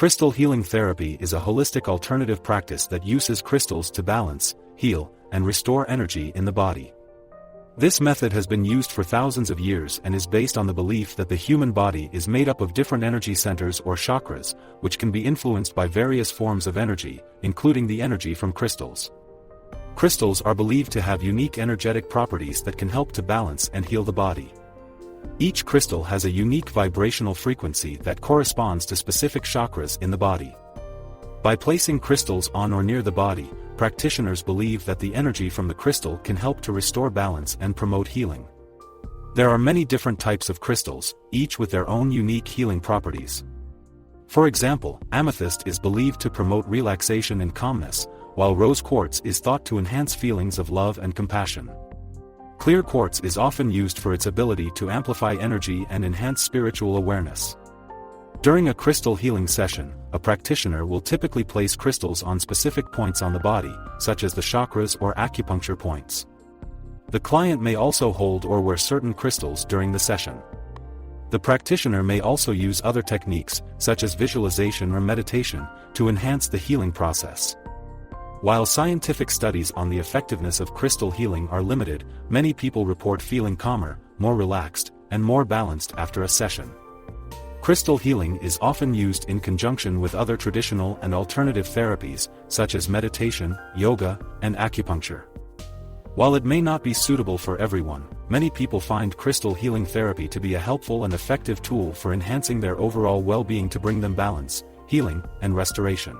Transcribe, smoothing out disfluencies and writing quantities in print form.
Crystal healing therapy is a holistic alternative practice that uses crystals to balance, heal, and restore energy in the body. This method has been used for thousands of years and is based on the belief that the human body is made up of different energy centers or chakras, which can be influenced by various forms of energy, including the energy from crystals. Crystals are believed to have unique energetic properties that can help to balance and heal the body. Each crystal has a unique vibrational frequency that corresponds to specific chakras in the body. By placing crystals on or near the body, practitioners believe that the energy from the crystal can help to restore balance and promote healing. There are many different types of crystals, each with their own unique healing properties. For example, amethyst is believed to promote relaxation and calmness, while rose quartz is thought to enhance feelings of love and compassion. Clear quartz is often used for its ability to amplify energy and enhance spiritual awareness. During a crystal healing session, a practitioner will typically place crystals on specific points on the body, such as the chakras or acupuncture points. The client may also hold or wear certain crystals during the session. The practitioner may also use other techniques, such as visualization or meditation, to enhance the healing process. While scientific studies on the effectiveness of crystal healing are limited, many people report feeling calmer, more relaxed, and more balanced after a session. Crystal healing is often used in conjunction with other traditional and alternative therapies, such as meditation, yoga, and acupuncture. While it may not be suitable for everyone, many people find crystal healing therapy to be a helpful and effective tool for enhancing their overall well-being to bring them balance, healing, and restoration.